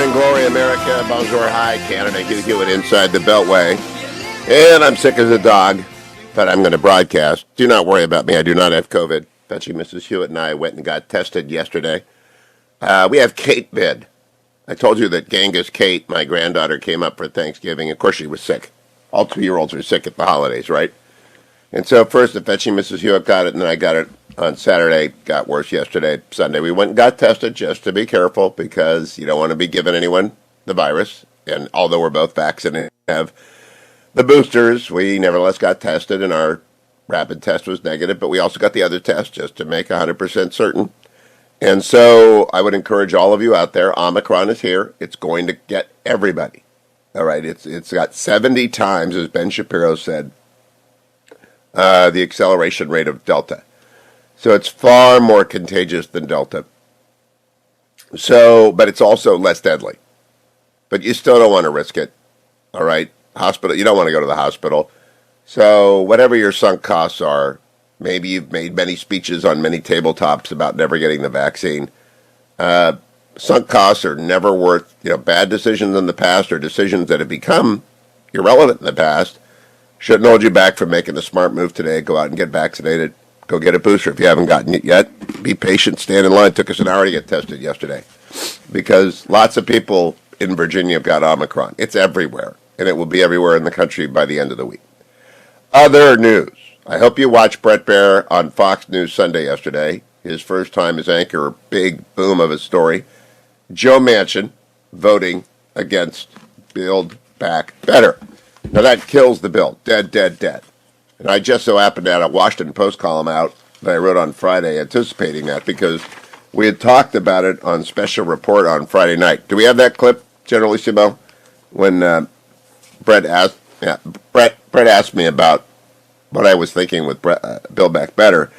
Morning Glory, America. Bonjour, hi, Canada. Hugh Hewitt inside the Beltway. And I'm sick as a dog, but I'm going to broadcast. Do not worry about me. I do not have COVID. Fetching Mrs. Hewitt and I went and got tested yesterday. We have Kate bid. I told you that Genghis Kate, my granddaughter, came up for Thanksgiving. Of course, she was sick. All 2-year-olds are sick at the holidays, right? And so first, the Fetching Mrs. Hewitt got it, and then I got it on Saturday. Got worse yesterday. Sunday, we went and got tested just to be careful because you don't want to be giving anyone the virus. And although we're both vaccinated, have the boosters, we nevertheless got tested, and our rapid test was negative. But we also got the other test just to make 100% certain. And so I would encourage all of you out there, Omicron is here. It's going to get everybody. All right, it's got 70 times, as Ben Shapiro said, the acceleration rate of Delta. So it's far more contagious than Delta. So, but it's also less deadly. But you still don't want to risk it. All right, hospital, you don't want to go to the hospital. So whatever your sunk costs are, maybe you've made many speeches on many tabletops about never getting the vaccine. Sunk costs are never worth, bad decisions in the past or decisions that have become irrelevant in the past. Shouldn't hold you back from making the smart move today. Go out and get vaccinated. Go get a booster if you haven't gotten it yet. Be patient. Stand in line. It took us an hour to get tested yesterday because lots of people in Virginia have got Omicron. It's everywhere, and it will be everywhere in the country by the end of the week. Other news. I hope you watched Bret Baier on Fox News Sunday yesterday. His first time as anchor, big boom of his story. Joe Manchin voting against Build Back Better. Now that kills the bill. Dead, dead, dead. And I just so happened to have a Washington Post column out that I wrote on Friday anticipating that because we had talked about it on Special Report on Friday night. Do we have that clip, General Simo? When Brett asked me about what I was thinking with Build Back Better.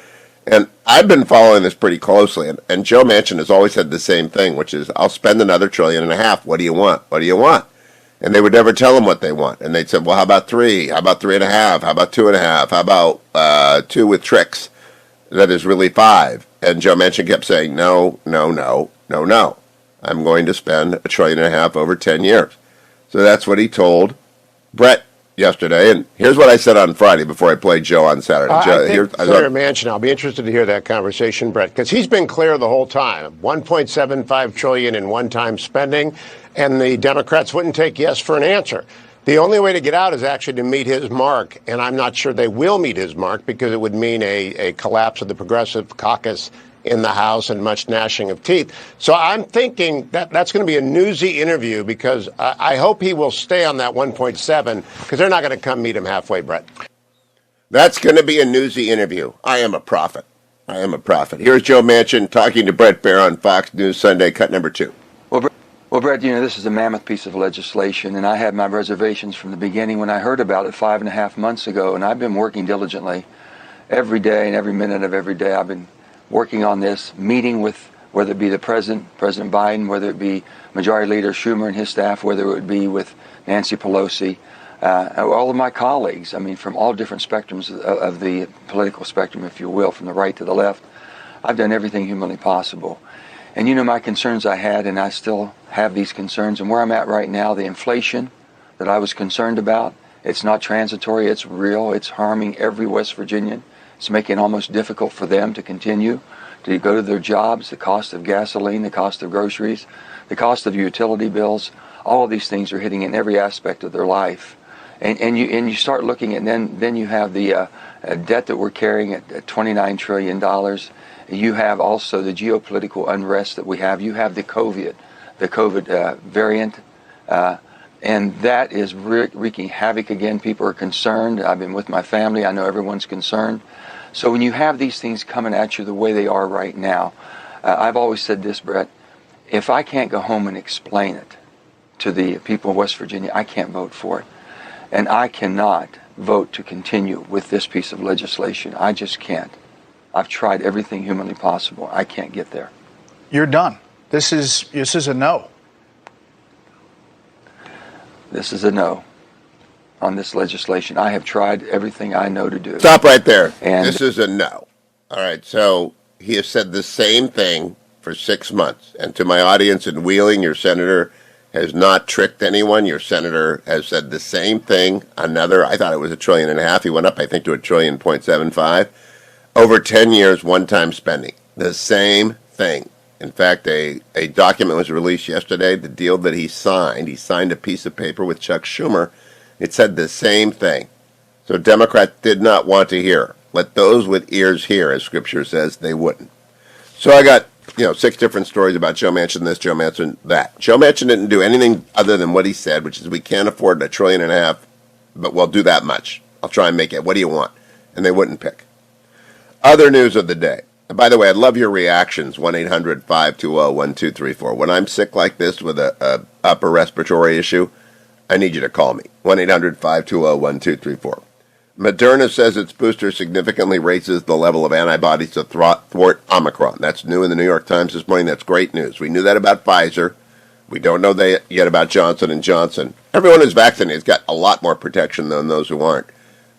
And I've been following this pretty closely. And Joe Manchin has always said the same thing, which is, I'll spend another $1.5 trillion. What do you want? What do you want? And they would never tell him what they want. And they'd say, well, how about 3? How about 3.5? How about 2.5? How about 2 with tricks? That is really 5. And Joe Manchin kept saying, no, no, no, no, no. I'm going to spend $1.5 trillion over 10 years. So that's what he told Brett yesterday. And here's what I said on Friday before I played Joe on Saturday. Senator Manchin, I'll be interested to hear that conversation, Brett, because he's been clear the whole time. $1.75 trillion in one-time spending. And the Democrats wouldn't take yes for an answer. The only way to get out is actually to meet his mark, and I'm not sure they will meet his mark because it would mean a collapse of the progressive caucus in the House and much gnashing of teeth. So I'm thinking that that's going to be a newsy interview because I hope he will stay on that 1.7 because they're not going to come meet him halfway, Brett. That's going to be a newsy interview. I am a prophet. I am a prophet. Here's Joe Manchin talking to Bret Baier on Fox News Sunday, cut number 2. Well, Brett, this is a mammoth piece of legislation, and I had my reservations from the beginning when I heard about it 5.5 months ago, and I've been working diligently every day and every minute of every day. I've been working on this, meeting with, whether it be the President Biden, whether it be Majority Leader Sherman and his staff, whether it would be with Nancy Pelosi, all of my colleagues, from all different spectrums of the political spectrum, if you will, from the right to the left. I've done everything humanly possible. And my concerns I had, and I still have these concerns, and where I'm at right now, the inflation that I was concerned about, it's not transitory, it's real, it's harming every West Virginian. It's making it almost difficult for them to continue to go to their jobs, the cost of gasoline, the cost of groceries, the cost of utility bills, all of these things are hitting in every aspect of their life. And you start looking, and then you have the debt that we're carrying at $29 trillion. You have also the geopolitical unrest that we have. You have the COVID variant, and that is wreaking havoc again. People are concerned. I've been with my family. I know everyone's concerned. So when you have these things coming at you the way they are right now, I've always said this, Brett, if I can't go home and explain it to the people of West Virginia, I can't vote for it. And I cannot vote to continue with this piece of legislation. I just can't. I've tried everything humanly possible. I can't get there. You're done. This is a no. This is a no on this legislation. I have tried everything I know to do. Stop right there. And this is a no. All right, so he has said the same thing for 6 months. And to my audience in Wheeling, your senator has not tricked anyone. Your senator has said the same thing. I thought it was $1.5 trillion. He went up, I think, to $1.75 trillion. Over 10 years, one-time spending. The same thing. In fact, a document was released yesterday, the deal that he signed a piece of paper with Chuck Schumer. It said the same thing. So Democrats did not want to hear. Let those with ears hear, as Scripture says, they wouldn't. So I got, 6 different stories about Joe Manchin this, Joe Manchin that. Joe Manchin didn't do anything other than what he said, which is we can't afford $1.5 trillion, but we'll do that much. I'll try and make it. What do you want? And they wouldn't pick. Other news of the day. And by the way, I'd love your reactions, 1-800-520-1234. When I'm sick like this with a upper respiratory issue, I need you to call me, 1-800-520-1234. Moderna says its booster significantly raises the level of antibodies to thwart Omicron. That's new in the New York Times this morning. That's great news. We knew that about Pfizer. We don't know that yet about Johnson & Johnson. Everyone who's vaccinated has got a lot more protection than those who aren't.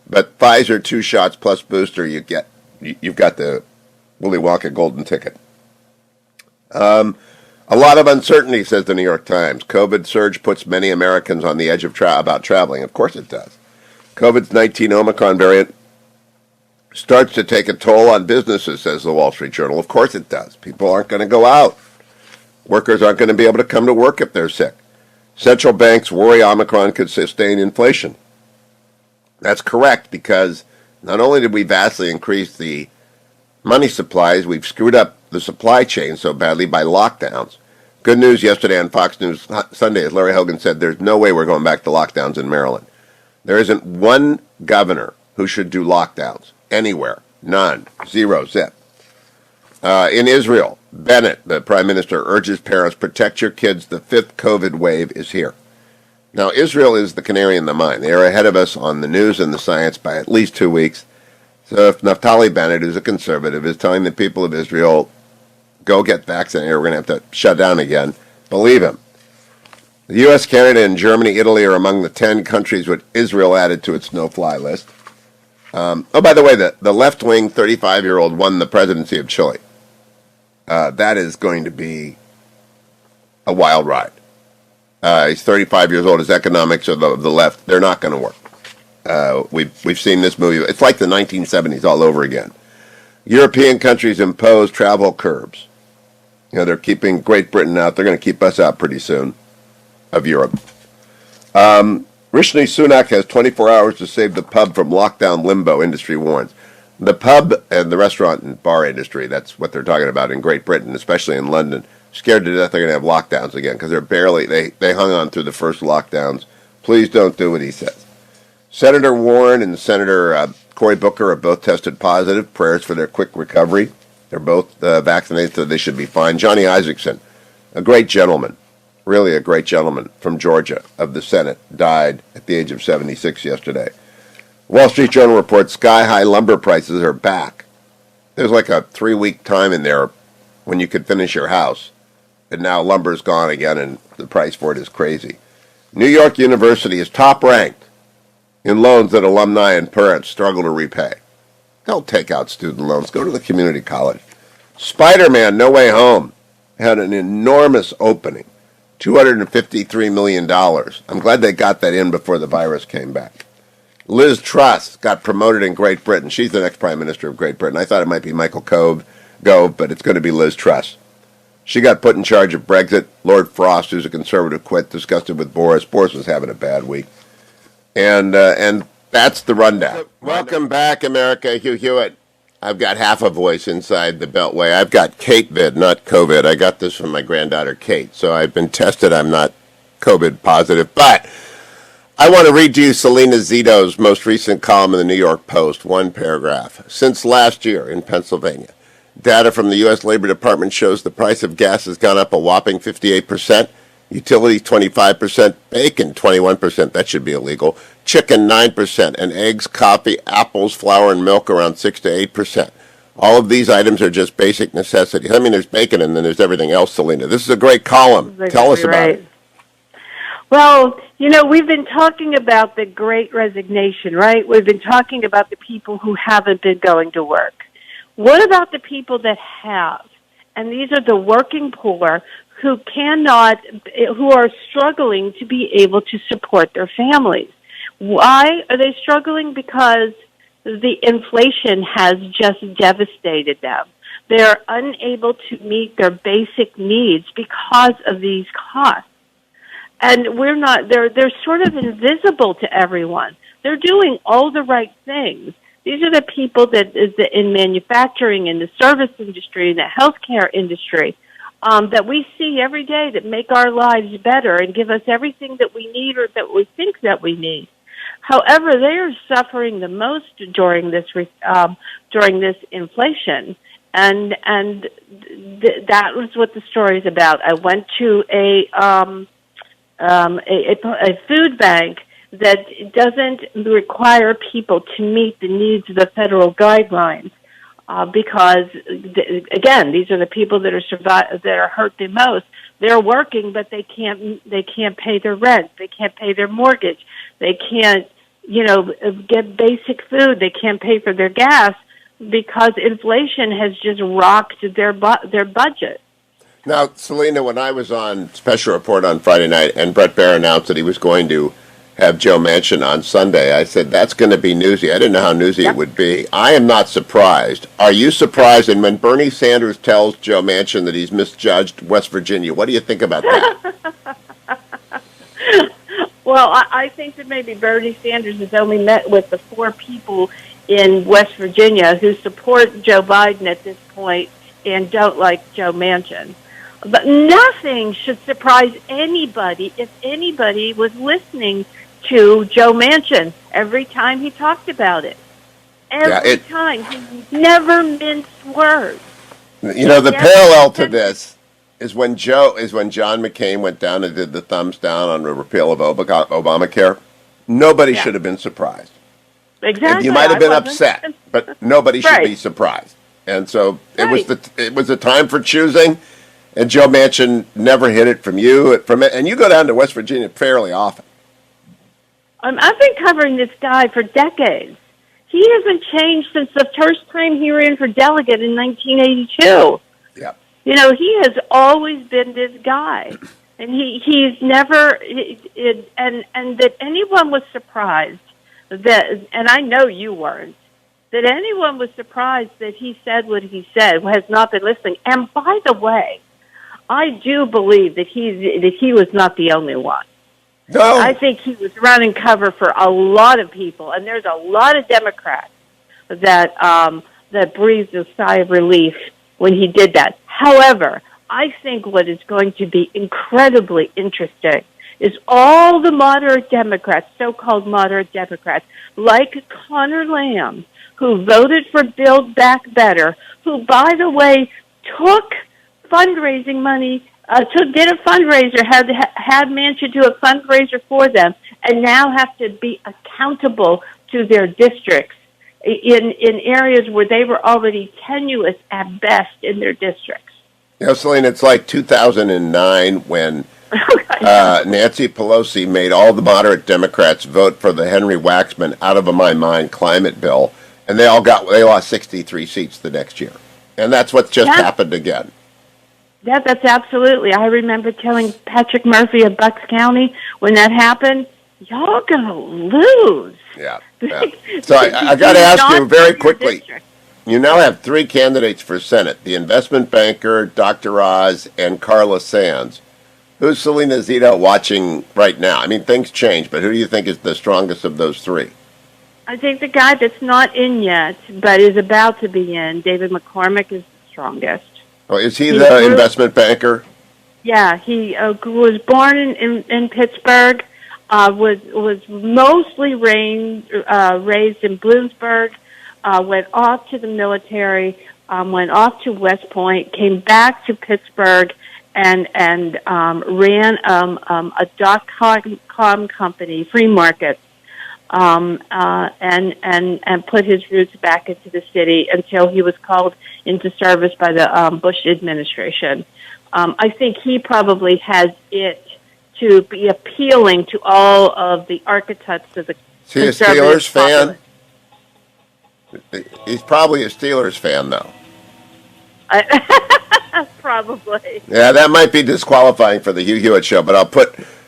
But Pfizer, 2 shots plus booster, you've got the Willy Wonka golden ticket. A lot of uncertainty, says the New York Times. COVID surge puts many Americans on the edge of about traveling. Of course it does. COVID-19 Omicron variant starts to take a toll on businesses, says the Wall Street Journal. Of course it does. People aren't going to go out. Workers aren't going to be able to come to work if they're sick. Central banks worry Omicron could sustain inflation. That's correct, because not only did we vastly increase the money supplies, we've screwed up the supply chain so badly by lockdowns. Good news yesterday on Fox News Sunday, as Larry Hogan said, there's no way we're going back to lockdowns in Maryland. There isn't one governor who should do lockdowns anywhere. None. Zero. Zip. In Israel, Bennett, the prime minister, urges parents, protect your kids. The 5th COVID wave is here. Now, Israel is the canary in the mine. They are ahead of us on the news and the science by at least 2 weeks. So if Naftali Bennett, who's a conservative, is telling the people of Israel, go get vaccinated, we're going to have to shut down again, believe him. The U.S., Canada, and Germany, Italy are among the 10 countries with Israel added to its no-fly list. By the way, the left-wing 35-year-old won the presidency of Chile. That is going to be a wild ride. He's 35 years old. His economics of the left, they're not going to work. We've seen this movie. It's like the 1970s all over again. European countries impose travel curbs. They're keeping Great Britain out. They're going to keep us out pretty soon of Europe. Rishi Sunak has 24 hours to save the pub from lockdown limbo, industry warns. The pub and the restaurant and bar industry, that's what they're talking about in Great Britain, especially in London, scared to death they're going to have lockdowns again because they hung on through the first lockdowns. Please don't do what he says. Senator Warren and Senator Cory Booker are both tested positive. Prayers for their quick recovery. They're both vaccinated, so they should be fine. Johnny Isakson, a great gentleman, really a great gentleman from Georgia of the Senate, died at the age of 76 yesterday. Wall Street Journal reports sky-high lumber prices are back. There's like a 3-week time in there when you could finish your house, and now lumber's gone again, and the price for it is crazy. New York University is top-ranked in loans that alumni and parents struggle to repay. Don't take out student loans. Go to the community college. Spider-Man No Way Home had an enormous opening, $253 million. I'm glad they got that in before the virus came back. Liz Truss got promoted in Great Britain. She's the next Prime Minister of Great Britain. I thought it might be Michael Gove, but it's going to be Liz Truss. She got put in charge of Brexit. Lord Frost, who's a conservative, quit, disgusted with Boris. Boris was having a bad week. And that's the rundown. Welcome back, America. Hugh Hewitt. I've got half a voice inside the Beltway. I've got Kate-vid, not COVID. I got this from my granddaughter, Kate. So I've been tested. I'm not COVID positive. But I want to read to you Salena Zito's most recent column in the New York Post, one paragraph. Since last year in Pennsylvania, data from the U.S. Labor Department shows the price of gas has gone up a whopping 58%, utilities 25%, bacon 21%, that should be illegal, chicken 9%, and eggs, coffee, apples, flour, and milk around 6 to 8%. All of these items are just basic necessities. I mean, there's bacon and then there's everything else, Salena. This is a great column. Tell us about it. Well, we've been talking about the Great Resignation, right? We've been talking about the people who haven't been going to work. What about the people that have? And these are the working poor who are struggling to be able to support their families. Why are they struggling? Because the inflation has just devastated them. They're unable to meet their basic needs because of these costs. And they're sort of invisible to everyone. They're doing all the right things. These are the people that is in manufacturing, in the service industry, in the healthcare industry, that we see every day that make our lives better and give us everything that we need or that we think that we need. However, they are suffering the most during this inflation, and that was what the story is about. I went to a food bank that doesn't require people to meet the needs of the federal guidelines, because again, these are the people that are hurt the most. They're working, but they can't pay their rent. They can't pay their mortgage. They can't, get basic food. They can't pay for their gas because inflation has just rocked their budget. Now, Salena, when I was on Special Report on Friday night and Brett Baer announced that he was going to have Joe Manchin on Sunday, I said, that's going to be newsy. I didn't know how newsy it would be. I am not surprised. Are you surprised? And when Bernie Sanders tells Joe Manchin that he's misjudged West Virginia, what do you think about that? Well, I think that maybe Bernie Sanders has only met with the 4 people in West Virginia who support Joe Biden at this point and don't like Joe Manchin. But nothing should surprise anybody if anybody was listening to Joe Manchin every time he talked about it. Every time. He never minced words. The parallel to this is when John McCain went down and did the thumbs down on the repeal of Obamacare. Nobody should have been surprised. Exactly. You might have been upset, but nobody should be surprised. And so it was a time for choosing. And Joe Manchin never hid it from you. And you go down to West Virginia fairly often. I've been covering this guy for decades. He hasn't changed since the first time he ran for delegate in 1982. Yeah. He has always been this guy. And he's never, and that anyone was surprised that, and I know you weren't, that anyone was surprised that he said what he said has not been listening. And by the way, I do believe that he was not the only one. No. I think he was running cover for a lot of people, and there's a lot of Democrats that breathed a sigh of relief when he did that. However, I think what is going to be incredibly interesting is all the moderate Democrats, so-called moderate Democrats, like Connor Lamb, who voted for Build Back Better, who, by the way, took fundraising money to get a fundraiser, had Manchin do a fundraiser for them, and now have to be accountable to their districts in areas where they were already tenuous at best in their districts. Salena, it's like 2009 when Nancy Pelosi made all the moderate Democrats vote for the Henry Waxman out of my mind climate bill, and they lost 63 seats the next year. And that's what's just happened again. Yeah, that's absolutely. I remember telling Patrick Murphy of Bucks County when that happened, y'all gonna lose. Yeah. So I got to ask you very quickly. You now have 3 candidates for Senate: the investment banker, Dr. Oz, and Carla Sands. Who's Salena Zito watching right now? I mean, things change, but who do you think is the strongest of those 3? I think the guy that's not in yet, but is about to be in, David McCormick, is the strongest. Oh, is he the investment banker? Yeah, he was born in Pittsburgh, was mostly raised in Bloomsburg, went off to the military, went off to West Point, came back to Pittsburgh, and ran a .com company, Free Markets, and put his roots back into the city until he was called into service by the Bush administration. I think he probably has it to be appealing to all of the archetypes of the Is he a Steelers fan? He's probably a Steelers fan, though. Probably. Yeah, that might be disqualifying for the Hugh Hewitt show, but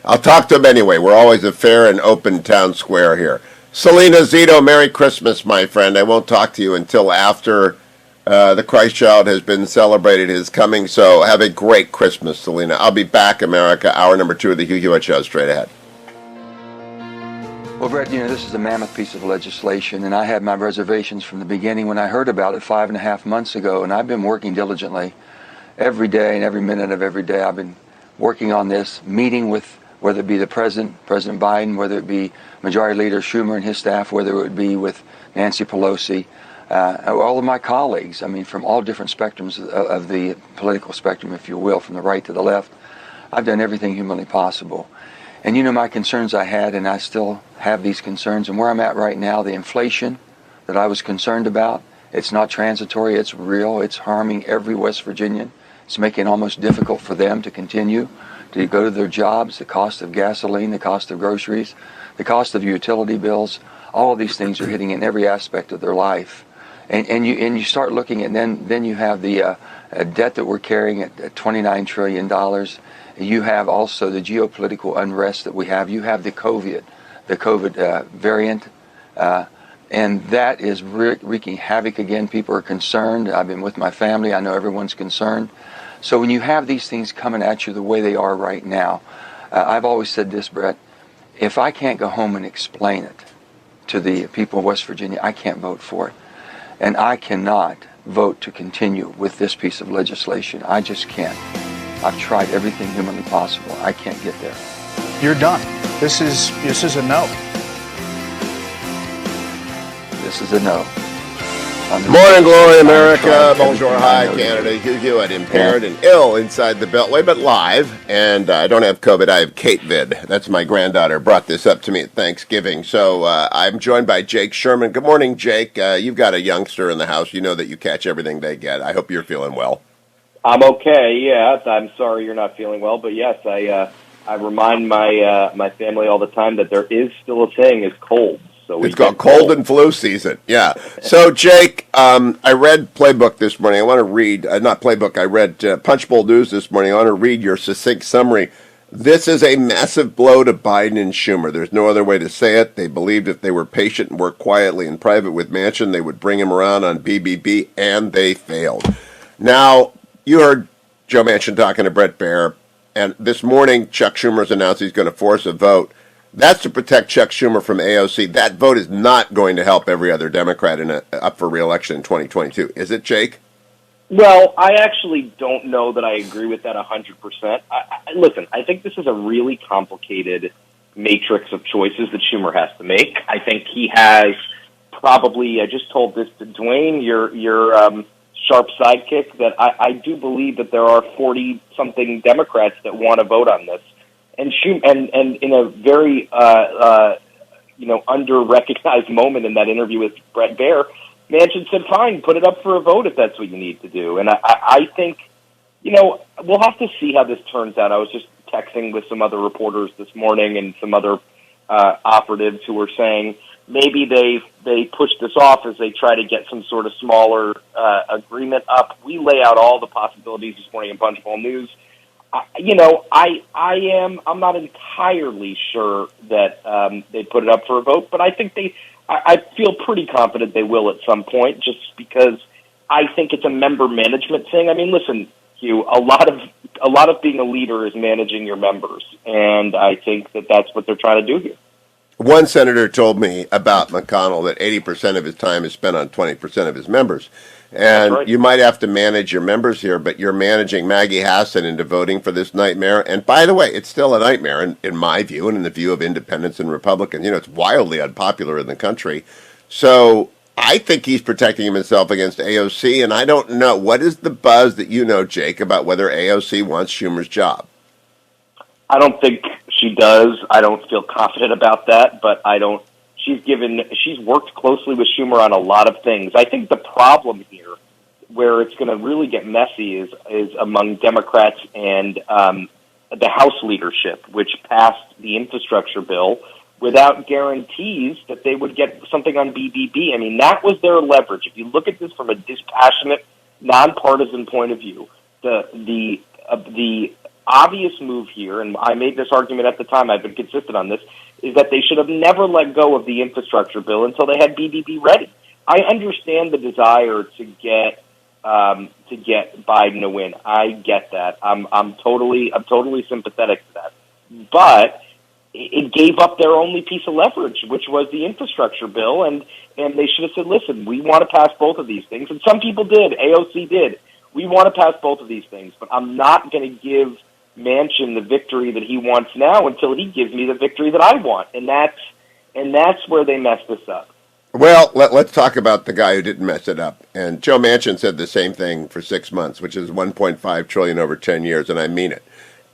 I'll talk to him anyway. We're always a fair and open town square here. Salena Zito, Merry Christmas, my friend. I won't talk to you until after the Christ child has been celebrated his coming, so have a great Christmas, Salena. I'll be back, America. Hour number 2 of the Hugh Hewitt show straight ahead. Well, Brett, this is a mammoth piece of legislation, and I had my reservations from the beginning when I heard about it 5.5 months ago, and I've been working diligently every day and every minute of every day. I've been working on this, meeting with, whether it be the President Biden, whether it be Majority Leader Sherman and his staff, whether it would be with Nancy Pelosi, all of my colleagues, from all different spectrums of the political spectrum, if you will, from the right to the left. I've done everything humanly possible. And my concerns I had, and I still have these concerns, and where I'm at right now, the inflation that I was concerned about, it's not transitory, it's real, it's harming every West Virginian. It's making it almost difficult for them to continue to go to their jobs, the cost of gasoline, the cost of groceries, the cost of utility bills, all of these things are hitting in every aspect of their life. And you start looking at, then you have the debt that we're carrying at $29 trillion. You have also the geopolitical unrest that we have. You have the COVID variant, and that is wreaking havoc again. People are concerned. I've been with my family. I know everyone's concerned. So when you have these things coming at you the way they are right now, I've always said this, Brett, if I can't go home and explain it to the people of West Virginia, I can't vote for it. And I cannot vote to continue with this piece of legislation. I just can't. I've tried everything humanly possible. I can't get there. You're done. This is a no. This is a no. Morning glory, America. Bonjour, hi, Canada. Hugh Hewitt, impaired and ill inside the Beltway, but live. And I don't have COVID. I have Kate Vid. That's my granddaughter. Brought this up to me at Thanksgiving. So I'm joined by Jake Sherman. Good morning, Jake. You've got a youngster in the house. You know that you catch everything they get. I hope you're feeling well. I'm okay. Yeah, I'm sorry you're not feeling well, but yes, I remind my family all the time that there is still a thing as cold. So it's called cold and flu season. Yeah. So Jake, I read Playbook this morning. I want to read not Playbook. I read Punchbowl News this morning. I want to read your succinct summary. This is a massive blow to Biden and Schumer. There's no other way to say it. They believed if they were patient and worked quietly in private with Manchin, they would bring him around on BBB, and they failed. Now, you heard Joe Manchin talking to Brett Baer, and this morning Chuck Schumer's announced he's going to force a vote. That's to protect Chuck Schumer from AOC. That vote is not going to help every other Democrat up for re-election in 2022. Is it, Jake? Well, I actually don't know that I agree with that 100%. Listen, I think this is a really complicated matrix of choices that Schumer has to make. I think he has probably, I just told this to Dwayne, your sharp sidekick, that I do believe that there are 40-something Democrats that want to vote on this. And in a very under-recognized moment in that interview with Brett Baer, Manchin said, "Fine, put it up for a vote if that's what you need to do." And I think, we'll have to see how this turns out. I was just texting with some other reporters this morning and some other operatives who were saying maybe they push this off as they try to get some sort of smaller agreement up. We lay out all the possibilities this morning in Punchbowl News. I'm not entirely sure that they put it up for a vote, but I think I feel pretty confident they will at some point, just because I think it's a member management thing. I mean, listen, Hugh, a lot of being a leader is managing your members, and I think that that's what they're trying to do here. One senator told me about McConnell that 80% of his time is spent on 20% of his members. And right. You might have to manage your members here, but you're managing Maggie Hassan into voting for this nightmare. And by the way, it's still a nightmare in my view and in the view of independents and Republicans. It's wildly unpopular in the country. So I think he's protecting himself against AOC, and I don't know. What is the buzz that you know, Jake, about whether AOC wants Schumer's job? I don't think she does. I don't feel confident about that, but she's worked closely with Schumer on a lot of things. I think the problem here, where it's going to really get messy, is among Democrats and the House leadership, which passed the infrastructure bill without guarantees that they would get something on BBB. I mean, that was their leverage. If you look at this from a dispassionate, nonpartisan point of view, the obvious move here, and I made this argument at the time, I've been consistent on this, is that they should have never let go of the infrastructure bill until they had BBB ready. I understand the desire to get Biden to win. I get that. I'm totally sympathetic to that. But it gave up their only piece of leverage, which was the infrastructure bill, and they should have said, listen, we want to pass both of these things. And some people did. AOC did. We want to pass both of these things, but I'm not going to give Manchin the victory that he wants now until he gives me the victory that I want. And that's where they messed this up. Well, let's talk about the guy who didn't mess it up. And Joe Manchin said the same thing for 6 months, which is $1.5 trillion over 10 years, and I mean it.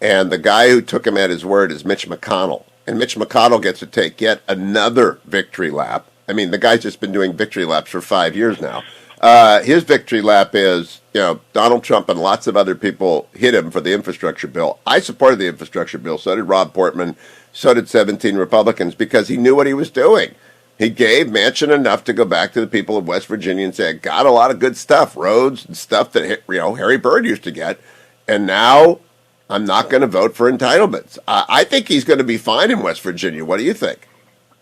And the guy who took him at his word is Mitch McConnell. And Mitch McConnell gets to take yet another victory lap. I mean, the guy's just been doing victory laps for 5 years now. His victory lap is, Donald Trump and lots of other people hit him for the infrastructure bill. I supported the infrastructure bill. So did Rob Portman. So did 17 Republicans, because he knew what he was doing. He gave Manchin enough to go back to the people of West Virginia and say, I got a lot of good stuff, roads and stuff that Harry Byrd used to get, and now I'm not going to vote for entitlements. I think he's going to be fine in West Virginia. What do you think?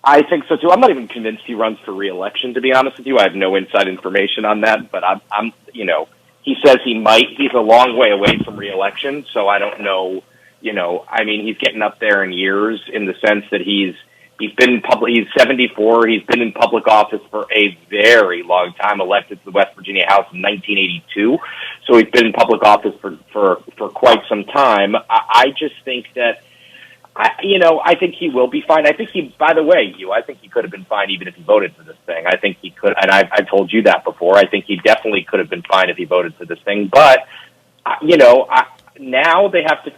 I think so too. I'm not even convinced he runs for re-election, to be honest with you. I have no inside information on that, but I'm he says he might. He's a long way away from re-election, so I don't know. I mean, he's getting up there in years in the sense that he's been in public. He's 74. He's been in public office for a very long time. Elected to the West Virginia House in 1982, so he's been in public office for quite some time. I just think that. I think he will be fine. I think by the way, I think he could have been fine even if he voted for this thing. I think he could, and I've told you that before. I think he definitely could have been fine if he voted for this thing. But, now they have to,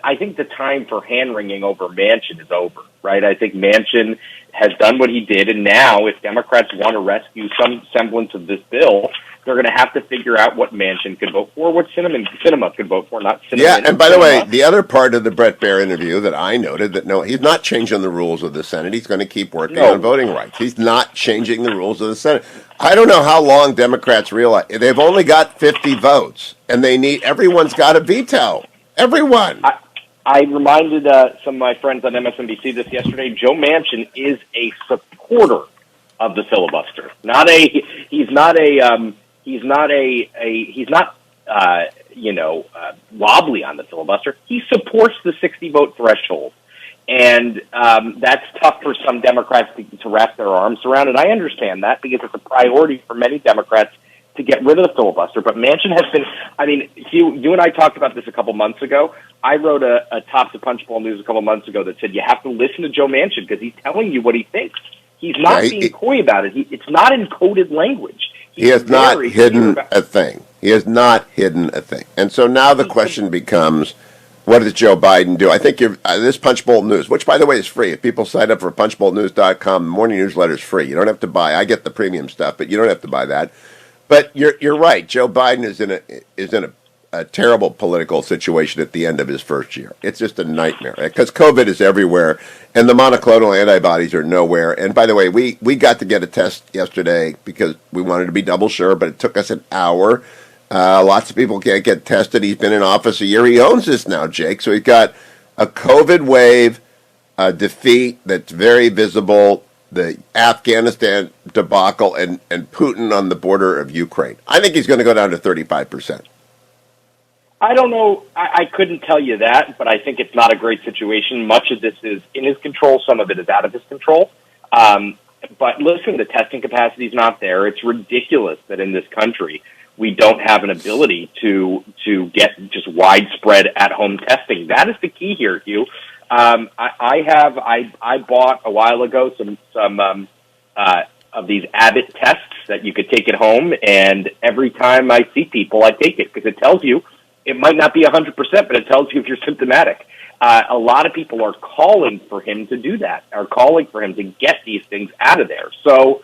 I think the time for hand-wringing over Manchin is over, right? I think Manchin has done what he did, and now if Democrats want to rescue some semblance of this bill, they're going to have to figure out what Manchin could vote for, what Sinema could vote for, not Sinema. Yeah, and by the way, the other part of the Brett Baer interview that I noted, that no, he's not changing the rules of the Senate. He's going to keep working on voting rights. He's not changing the rules of the Senate. I don't know how long Democrats realize. They've only got 50 votes, and everyone's got a veto. Everyone. I reminded some of my friends on MSNBC this yesterday. Joe Manchin is a supporter of the filibuster. He's not wobbly on the filibuster. He supports the 60 vote threshold. And that's tough for some Democrats to wrap their arms around. And I understand that because it's a priority for many Democrats to get rid of the filibuster. But Manchin has been, you and I talked about this a couple months ago. I wrote a top to Punchbowl News a couple months ago that said you have to listen to Joe Manchin because he's telling you what he thinks. He's not being coy about it. It's not in coded language. He has not hidden a thing. He has not hidden a thing. And so now the question becomes, what does Joe Biden do? I think this Punchbowl News, which, by the way, is free. If people sign up for punchbowlnews.com, the morning newsletter is free. You don't have to buy. I get the premium stuff, but you don't have to buy that. But you're right. Joe Biden is in a terrible political situation at the end of his first year. It's just a nightmare because COVID is everywhere, and the monoclonal antibodies are nowhere. And by the way, we got to get a test yesterday because we wanted to be double sure, but it took us an hour. Lots of people can't get tested. He's been in office a year. He owns this now, Jake. So he's got a COVID wave defeat that's very visible, the Afghanistan debacle, and Putin on the border of Ukraine. I think he's going to go down to 35%. I don't know. I couldn't tell you that, but I think it's not a great situation. Much of this is in his control. Some of it is out of his control. But listen, the testing capacity is not there. It's ridiculous that in this country we don't have an ability to get just widespread at-home testing. That is the key here, Hugh. I bought a while ago some of these Abbott tests that you could take at home, and every time I see people, I take it because it tells you it might not be 100%, but it tells you if you're symptomatic. A lot of people are calling for him to do that, are calling for him to get these things out of there. So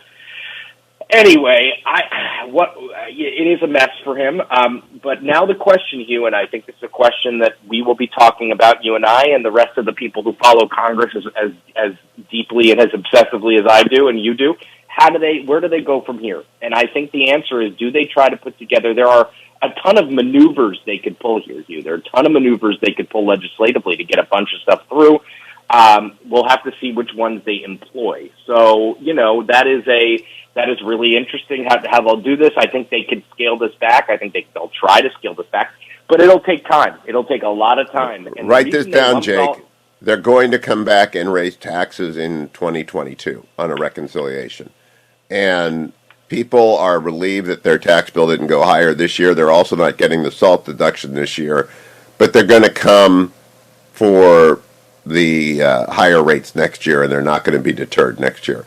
anyway, it is a mess for him. But now the question, Hugh, and I think this is a question that we will be talking about, you and I and the rest of the people who follow Congress as deeply and as obsessively as I do and you do. Where do they go from here? And I think the answer is, do they try to put together, there are a ton of maneuvers they could pull here, Hugh. There are a ton of maneuvers they could pull legislatively to get a bunch of stuff through. We'll have to see which ones they employ. So, that is really interesting how they'll do this. I think they can scale this back. I think they'll try to scale this back, but it'll take time. It'll take a lot of time. And write this down, Jake. They're going to come back and raise taxes in 2022 on a reconciliation. And people are relieved that their tax bill didn't go higher this year. They're also not getting the SALT deduction this year, but they're going to come for the higher rates next year, and they're not going to be deterred next year.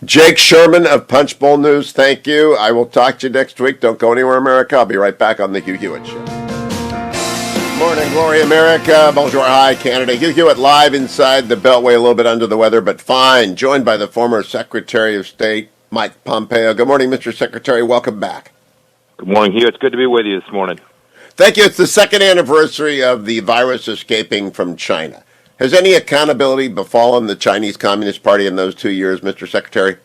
Jake Sherman of Punchbowl News, thank you. I will talk to you next week. Don't go anywhere, America. I'll be right back on the Hugh Hewitt Show. Morning, glory, America. Bonjour, hi, Canada. Hugh Hewitt live inside the Beltway, a little bit under the weather, but fine. Joined by the former Secretary of State, Mike Pompeo. Good morning, Mr. Secretary. Welcome back. Good morning, Hugh. It's good to be with you this morning. Thank you. It's the second anniversary of the virus escaping from China. Has any accountability befallen the Chinese Communist Party in those 2 years, Mr. Secretary?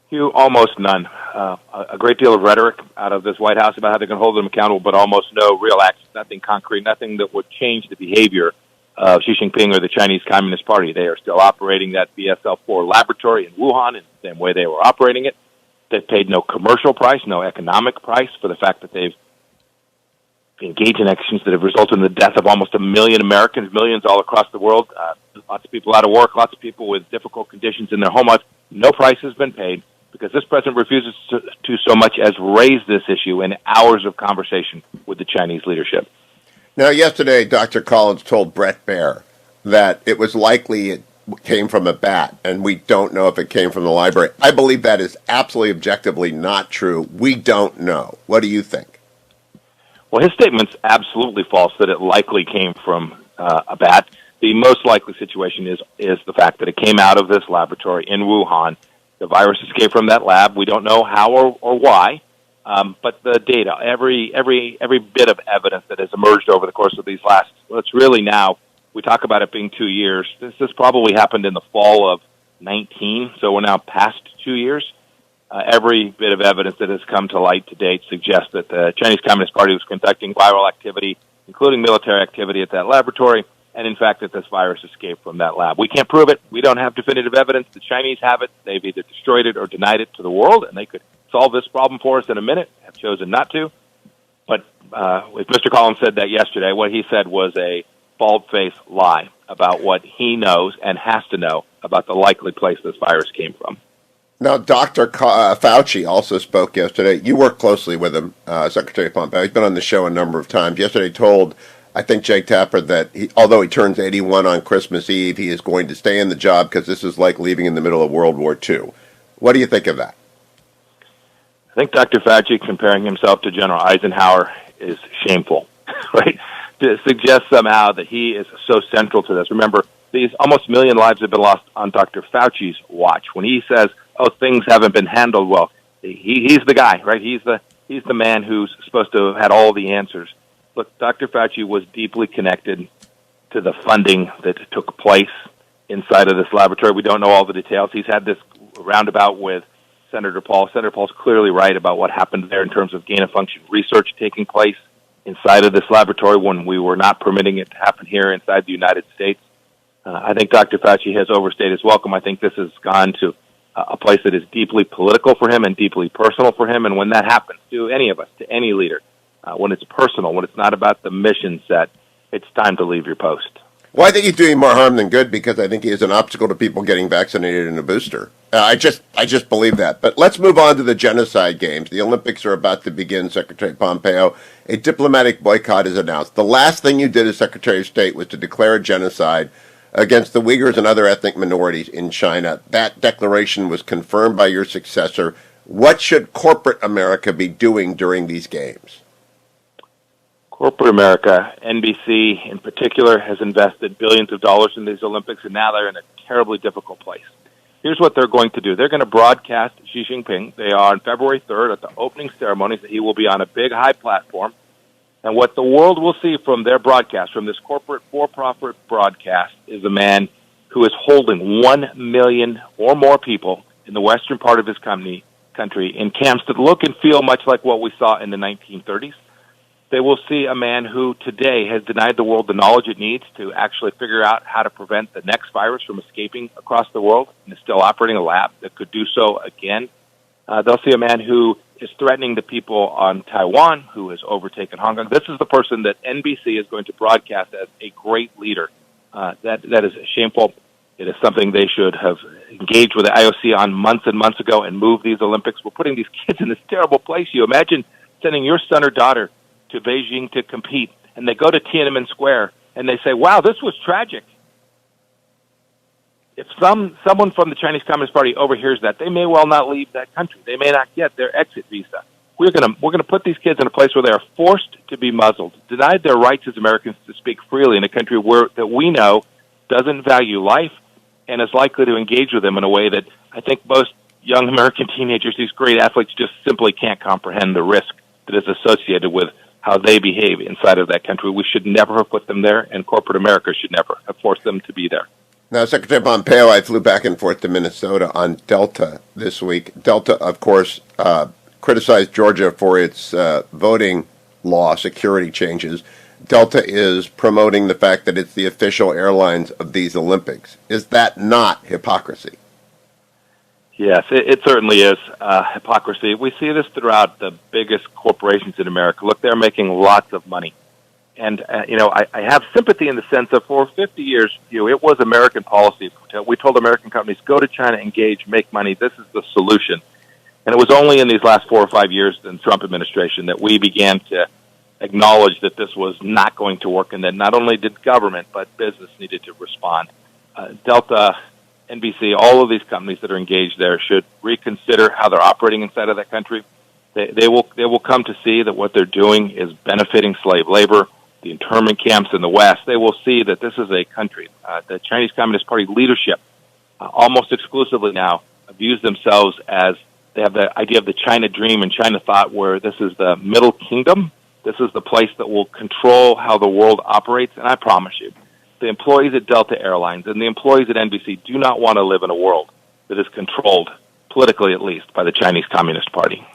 Hugh, almost none. A great deal of rhetoric out of this White House about how they're going to hold them accountable, but almost no real action, nothing concrete, nothing that would change the behavior of Xi Jinping or the Chinese Communist Party. They are still operating that BSL-4 laboratory in Wuhan in the same way they were operating it. They've paid no commercial price, no economic price for the fact that they've engaged in actions that have resulted in the death of almost 1 million Americans, millions all across the world, lots of people out of work, lots of people with difficult conditions in their home life. No price has been paid because this president refuses to so much as raise this issue in hours of conversation with the Chinese leadership. Now, yesterday, Dr. Collins told Brett Baer that it was likely it came from a bat, and we don't know if it came from the library. I believe that is absolutely objectively not true. We don't know. What do you think? Well, his statement's absolutely false that it likely came from a bat. The most likely situation is the fact that it came out of this laboratory in Wuhan. The virus escaped from that lab. We don't know how or why, but the data, every bit of evidence that has emerged over the course of these last, well, it's really now, we talk about it being 2 years. This probably happened in the fall of 19, so we're now past 2 years. Every bit of evidence that has come to light to date suggests that the Chinese Communist Party was conducting viral activity, including military activity at that laboratory, and in fact that this virus escaped from that lab. We can't prove it. We don't have definitive evidence. The Chinese have it. They've either destroyed it or denied it to the world, and they could solve this problem for us in a minute, have chosen not to. But if Mr. Collins said that yesterday, what he said was a bald-faced lie about what he knows and has to know about the likely place this virus came from. Now, Dr. Fauci also spoke yesterday. You work closely with him, Secretary Pompeo. He's been on the show a number of times. Yesterday told, I think, Jake Tapper that although he turns 81 on Christmas Eve, he is going to stay in the job because this is like leaving in the middle of World War II. What do you think of that? I think Dr. Fauci comparing himself to General Eisenhower is shameful, right? To suggest somehow that he is so central to this. Remember, these almost 1 million lives have been lost on Dr. Fauci's watch. When he says, "Oh, things haven't been handled well," he's the guy, right? He's the man who's supposed to have had all the answers. Look, Dr. Fauci was deeply connected to the funding that took place inside of this laboratory. We don't know all the details. He's had this roundabout with Senator Paul. Senator Paul's clearly right about what happened there in terms of gain-of-function research taking place inside of this laboratory when we were not permitting it to happen here inside the United States. I think Dr. Fauci has overstayed his welcome. I think this has gone to a place that is deeply political for him and deeply personal for him. And when that happens to any of us, to any leader, when it's personal, when it's not about the mission set, it's time to leave your post. Well, I think he's doing more harm than good because I think he is an obstacle to people getting vaccinated in a booster. I just believe that. But let's move on to the genocide games. The Olympics are about to begin, Secretary Pompeo. A diplomatic boycott is announced. The last thing you did as Secretary of State was to declare a genocide against the Uyghurs and other ethnic minorities in China. That declaration was confirmed by your successor. What should corporate America be doing during these games? Corporate America, NBC in particular, has invested billions of dollars in these Olympics, and now they're in a terribly difficult place. Here's what they're going to do. They're going to broadcast Xi Jinping. They are on February 3rd at the opening ceremonies. He will be on a big, high platform. And what the world will see from their broadcast, from this corporate for-profit broadcast, is a man who is holding 1 million or more people in the western part of his country in camps that look and feel much like what we saw in the 1930s. They will see a man who today has denied the world the knowledge it needs to actually figure out how to prevent the next virus from escaping across the world and is still operating a lab that could do so again. They'll see a man who is threatening the people on Taiwan, who has overtaken Hong Kong. This is the person that NBC is going to broadcast as a great leader. That is shameful. It is something they should have engaged with the IOC on months and months ago and moved these Olympics. We're putting these kids in this terrible place. You imagine sending your son or daughter to Beijing to compete, and they go to Tiananmen Square, and they say, wow, this was tragic. If someone from the Chinese Communist Party overhears that, they may well not leave that country. They may not get their exit visa. We're gonna put these kids in a place where they are forced to be muzzled, denied their rights as Americans to speak freely in a country that we know doesn't value life and is likely to engage with them in a way that I think most young American teenagers, these great athletes, just simply can't comprehend the risk that is associated with how they behave inside of that country. We should never have put them there, and corporate America should never have forced them to be there. Now, Secretary Pompeo, I flew back and forth to Minnesota on Delta this week. Delta, of course, criticized Georgia for its voting law security changes. Delta is promoting the fact that it's the official airlines of these Olympics. Is that not hypocrisy? Yes, it certainly is hypocrisy. We see this throughout the biggest corporations in America. Look, they're making lots of money. And, I have sympathy in the sense of for 50 years, it was American policy. We told American companies, go to China, engage, make money. This is the solution. And it was only in these last 4 or 5 years in the Trump administration that we began to acknowledge that this was not going to work and that not only did government, but business needed to respond. Delta, NBC, all of these companies that are engaged there should reconsider how they're operating inside of that country. They will come to see that what they're doing is benefiting slave labor, the internment camps in the West. They will see that this is a country. The Chinese Communist Party leadership, almost exclusively now, views themselves as they have the idea of the China dream and China thought, where this is the middle kingdom. This is the place that will control how the world operates. And I promise you, the employees at Delta Airlines and the employees at NBC do not want to live in a world that is controlled, politically at least, by the Chinese Communist Party.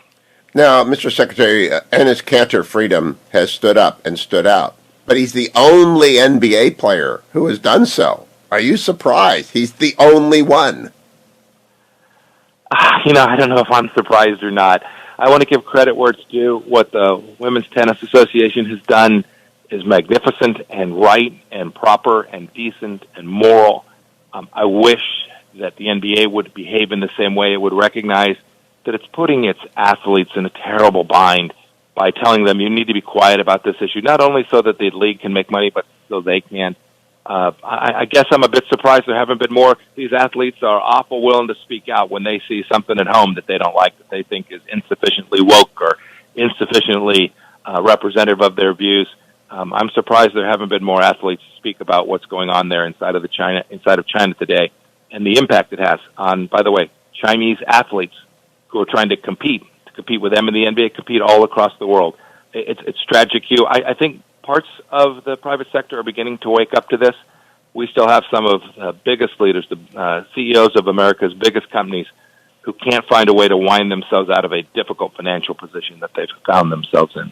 Now, Mr. Secretary, Enes Kanter Freedom has stood up and stood out, but he's the only NBA player who has done so. Are you surprised? He's the only one. I don't know if I'm surprised or not. I want to give credit where it's due. What the Women's Tennis Association has done is magnificent and right and proper and decent and moral. I wish that the NBA would behave in the same way. It would recognize that it's putting its athletes in a terrible bind by telling them you need to be quiet about this issue, not only so that the league can make money, but so they can. I guess I'm a bit surprised there haven't been more. These athletes are awful willing to speak out when they see something at home that they don't like, that they think is insufficiently woke or insufficiently representative of their views. I'm surprised there haven't been more athletes speak about what's going on there inside of China today, and the impact it has on, by the way, Chinese athletes who are trying to compete with them in the NBA, compete all across the world. It's tragic, Hugh. I think parts of the private sector are beginning to wake up to this. We still have some of the biggest leaders, the CEOs of America's biggest companies, who can't find a way to wind themselves out of a difficult financial position that they've found themselves in.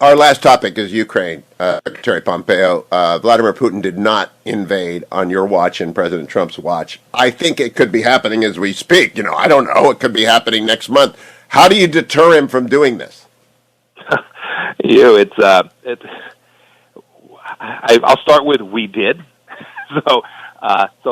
Our last topic is Ukraine. Secretary Pompeo, Vladimir Putin did not invade on your watch and President Trump's watch. I think it could be happening as we speak. I don't know. It could be happening next month. How do you deter him from doing this? I'll start with we did. So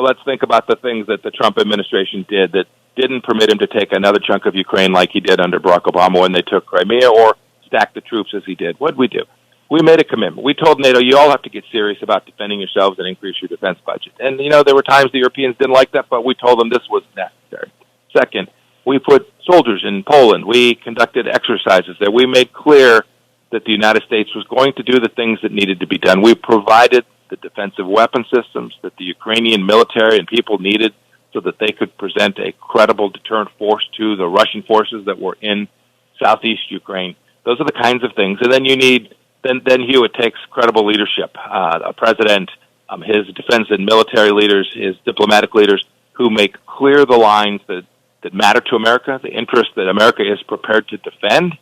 let's think about the things that the Trump administration did that didn't permit him to take another chunk of Ukraine like he did under Barack Obama when they took Crimea, or stack the troops as he did. What did we do? We made a commitment. We told NATO, you all have to get serious about defending yourselves and increase your defense budget. And, there were times the Europeans didn't like that, but we told them this was necessary. Second, we put soldiers in Poland. We conducted exercises there. We made clear that the United States was going to do the things that needed to be done. We provided the defensive weapon systems that the Ukrainian military and people needed so that they could present a credible deterrent force to the Russian forces that were in southeast Ukraine. Those are the kinds of things. And then you need, then Hugh, it takes credible leadership. A president, his defense and military leaders, his diplomatic leaders, who make clear the lines that matter to America, the interests that America is prepared to defend,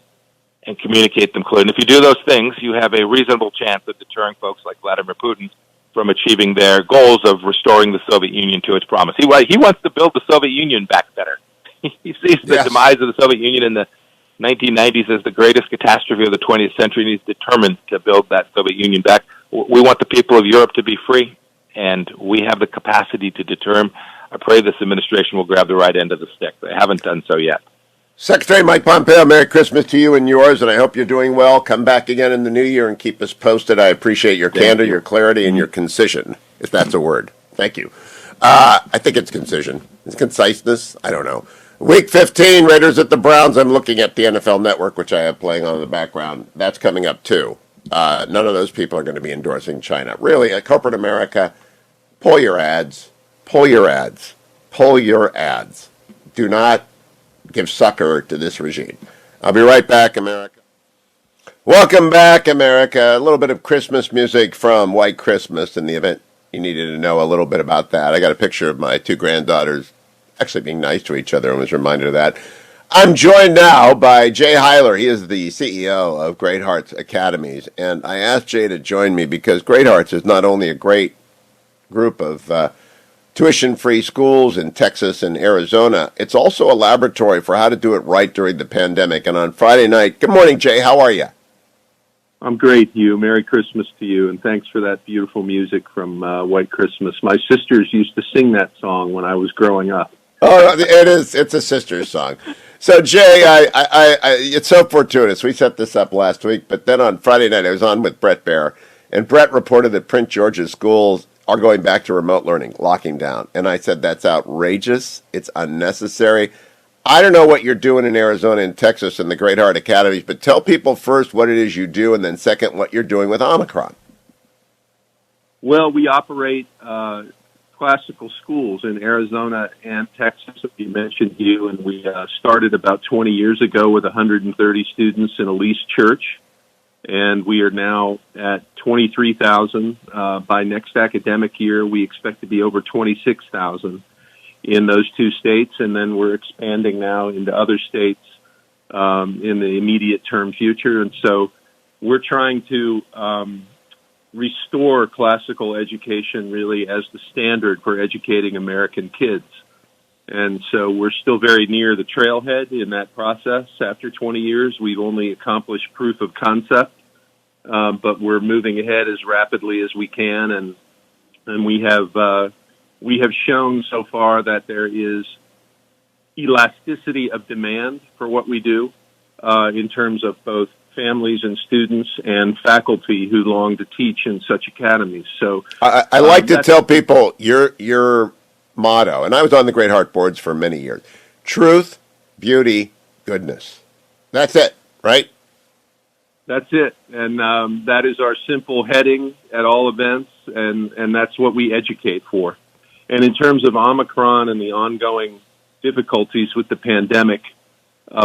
and communicate them clearly. And if you do those things, you have a reasonable chance of deterring folks like Vladimir Putin from achieving their goals of restoring the Soviet Union to its promise. He wants to build the Soviet Union back better. He sees the demise of the Soviet Union in the 1990s as the greatest catastrophe of the 20th century, and he's determined to build that Soviet Union back. We want the people of Europe to be free, and we have the capacity to determine. I pray this administration will grab the right end of the stick. They haven't done so yet. Secretary Mike Pompeo, Merry Christmas to you and yours, and I hope you're doing well. Come back again in the new year and keep us posted. I appreciate your candor, your clarity, and your concision, if that's a word. Thank you. I think it's concision. It's conciseness? I don't know. Week 15, Raiders at the Browns. I'm looking at the NFL Network, which I have playing on in the background. That's coming up, too. None of those people are going to be endorsing China. Really, corporate America, pull your ads. Pull your ads. Pull your ads. Do not give succor to this regime. I'll be right back, America. Welcome back, America. A little bit of Christmas music from White Christmas in the event you needed to know a little bit about that. I got a picture of my two granddaughters actually being nice to each other and was reminded of that. I'm joined now by Jay Heiler. He is the CEO of Great Hearts Academies, and I asked Jay to join me because Great Hearts is not only a great group of tuition-free schools in Texas and Arizona, it's also a laboratory for how to do it right during the pandemic. And on Friday night, good morning, Jay, how are you? I'm great, Hugh. Merry Christmas to you, and thanks for that beautiful music from White Christmas. My sisters used to sing that song when I was growing up. Oh, it is. It's a sister's song. So, Jay, it's so fortuitous. We set this up last week, but then on Friday night, I was on with Brett Baer, and Brett reported that Prince George's schools are going back to remote learning, locking down. And I said, that's outrageous. It's unnecessary. I don't know what you're doing in Arizona and Texas and the Great Heart Academies, but tell people first what it is you do, and then second, what you're doing with Omicron. Well, we operate classical schools in Arizona and Texas, as you mentioned, Hugh, and we started about 20 years ago with 130 students in a leased church, and we are now at 23,000. By next academic year, we expect to be over 26,000 in those two states, and then we're expanding now into other states in the immediate term future. And so we're trying to restore classical education really as the standard for educating American kids. And so we're still very near the trailhead in that process. After 20 years, we've only accomplished proof of concept, but we're moving ahead as rapidly as we can. And we have shown so far that there is elasticity of demand for what we do in terms of both families and students and faculty who long to teach in such academies. So I like to tell people your motto, and I was on the Great Heart boards for many years: truth, beauty, goodness. That's it, right? That's it, and that is our simple heading at all events, and that's what we educate for. And in terms of Omicron and the ongoing difficulties with the pandemic,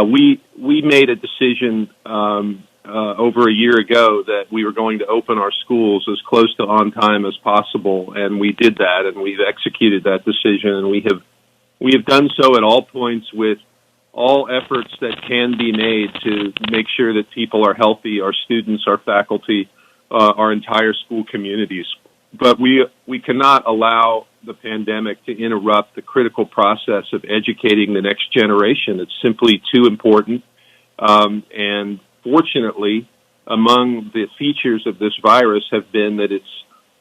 we made a decision over a year ago that we were going to open our schools as close to on time as possible, and we did that, and we've executed that decision, and we have done so at all points with all efforts that can be made to make sure that people are healthy, our students, our faculty, our entire school communities. But we cannot allow the pandemic to interrupt the critical process of educating the next generation. It's simply too important. And fortunately, among the features of this virus have been that it's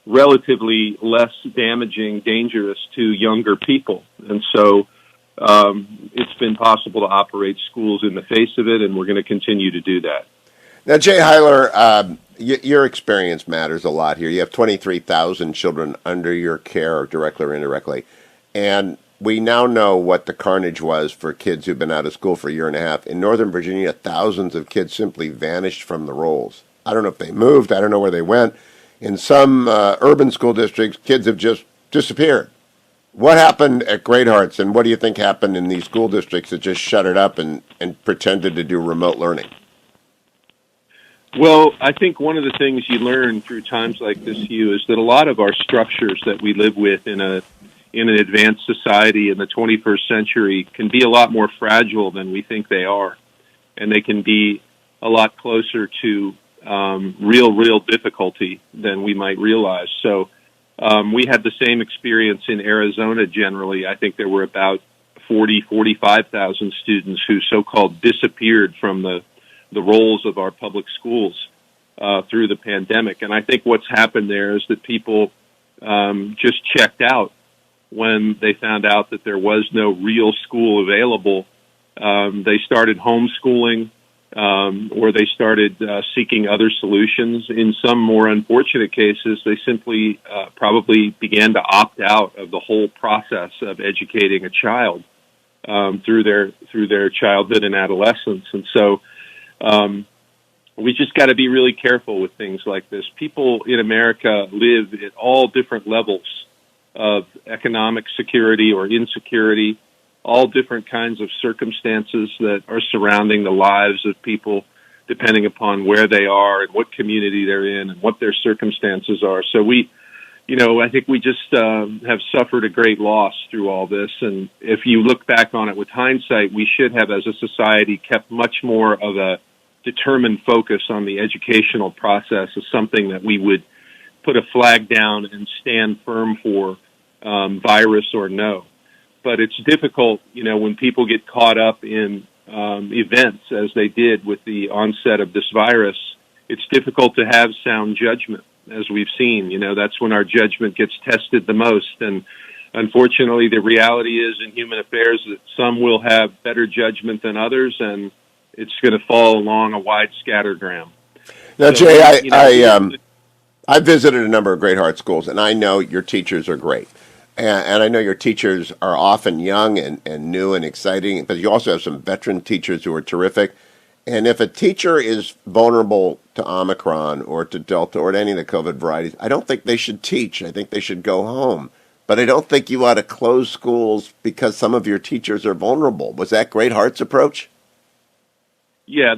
relatively less damaging, dangerous to younger people. And so it's been possible to operate schools in the face of it, and we're going to continue to do that. Now, Jay Heiler, your experience matters a lot here. You have 23,000 children under your care, directly or indirectly. And we now know what the carnage was for kids who've been out of school for a year and a half. In Northern Virginia, thousands of kids simply vanished from the rolls. I don't know if they moved. I don't know where they went. In some urban school districts, kids have just disappeared. What happened at Great Hearts, and what do you think happened in these school districts that just shut it up and pretended to do remote learning? Well, I think one of the things you learn through times like this, Hugh, is that a lot of our structures that we live with in an advanced society in the 21st century can be a lot more fragile than we think they are. And they can be a lot closer to real difficulty than we might realize. So we had the same experience in Arizona generally. I think there were about 45,000 students who so-called disappeared from the rolls of our public schools through the pandemic. And I think what's happened there is that people just checked out when they found out that there was no real school available. They started homeschooling, or they started seeking other solutions. In some more unfortunate cases, they simply probably began to opt out of the whole process of educating a child through their childhood and adolescence. And so we just got to be really careful with things like this. People in America live at all different levels of economic security or insecurity, all different kinds of circumstances that are surrounding the lives of people depending upon where they are and what community they're in and what their circumstances are. So I think we just have suffered a great loss through all this. And if you look back on it with hindsight, we should have, as a society, kept much more of a determined focus on the educational process as something that we would put a flag down and stand firm for, virus or no. But it's difficult, when people get caught up in events as they did with the onset of this virus. It's difficult to have sound judgment, as we've seen. That's when our judgment gets tested the most. And unfortunately, the reality is in human affairs that some will have better judgment than others, and it's going to fall along a wide scattergram. Now, so, Jay, I visited a number of Great Heart schools, and I know your teachers are great. And I know your teachers are often young and new and exciting, but you also have some veteran teachers who are terrific. And if a teacher is vulnerable to Omicron or to Delta or to any of the COVID varieties, I don't think they should teach. I think they should go home. But I don't think you ought to close schools because some of your teachers are vulnerable. Was that Great Heart's approach? Yeah,